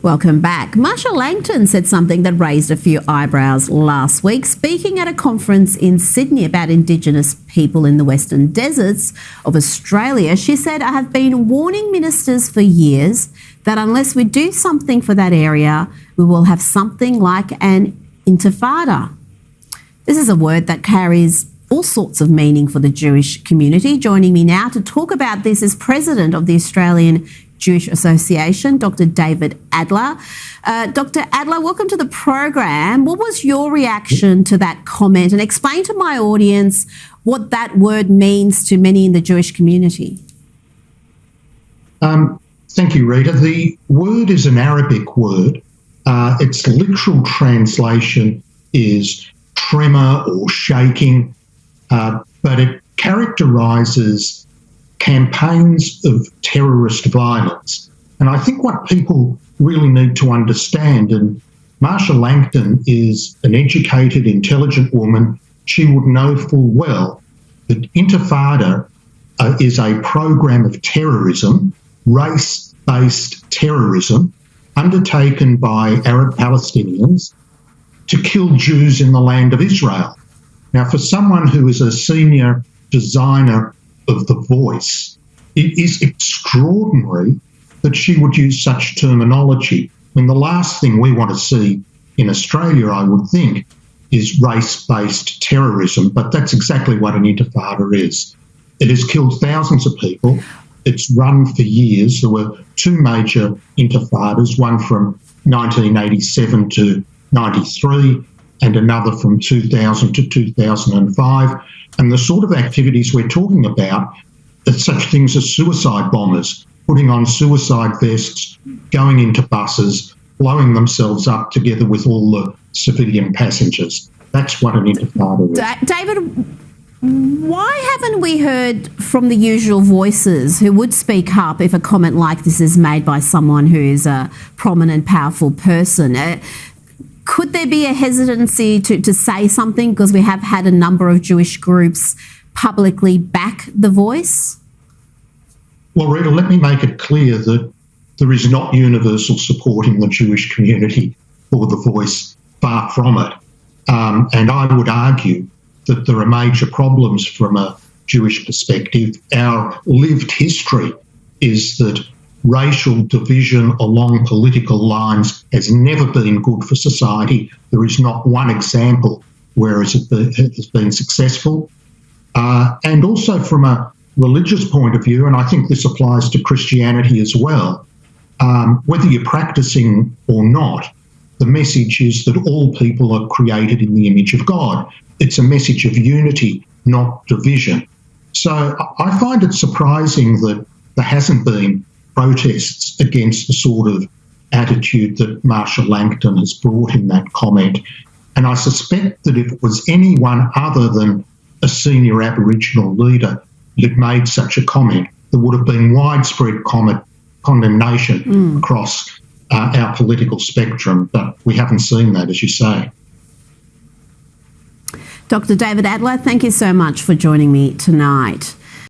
Welcome back. Marsha Langton said something that raised a few eyebrows last week, speaking at a conference in Sydney about Indigenous people in the Western Deserts of Australia. She said, "I have been warning ministers for years that unless we do something for that area, we will have something like an intifada." This is a word that carries all sorts of meaning for the Jewish community. Joining me now to talk about this is President of the Australian Jewish Association, Dr David Adler. Dr Adler, welcome to the program. What was your reaction to that comment? And explain to my audience what that word means to many in the Jewish community. Thank you, Rita. The word is an Arabic word. Its literal translation is tremor or shaking, but it characterises campaigns of terrorist violence. And I think what people really need to understand, and Marsha Langton is an educated, intelligent woman, she would know full well that Intifada is a program of terrorism, race-based terrorism, undertaken by Arab Palestinians to kill Jews in the land of Israel. Now, for someone who is a senior designer of the voice, it is extraordinary that she would use such terminology. I mean, the last thing we want to see in Australia, I would think, is race-based terrorism, but that's exactly what an intifada is. It has killed thousands of people. It's run for years. There were two major intifadas, one from 1987 to 93 and another from 2000 to 2005. And the sort of activities we're talking about are such things as suicide bombers, putting on suicide vests, going into buses, blowing themselves up together with all the civilian passengers. That's what an intifada is. David, why haven't we heard from the usual voices who would speak up if a comment like this is made by someone who is a prominent, powerful person? Could there be a hesitancy to say something because we have had a number of Jewish groups publicly back the voice? Well, Rita, let me make it clear that there is not universal support in the Jewish community for the voice, far from it. And I would argue that there are major problems from a Jewish perspective. Our lived history is that racial division along political lines has never been good for society. There is not one example where it has been successful. And also from a religious point of view, and I think this applies to Christianity as well, whether you're practicing or not, the message is that all people are created in the image of God. It's a message of unity, not division. So I find it surprising that there hasn't been protests against the sort of attitude that Marsha Langton has brought in that comment. And I suspect that if it was anyone other than a senior Aboriginal leader that made such a comment, there would have been widespread condemnation across our political spectrum. But we haven't seen that, as you say. Dr David Adler, thank you so much for joining me tonight.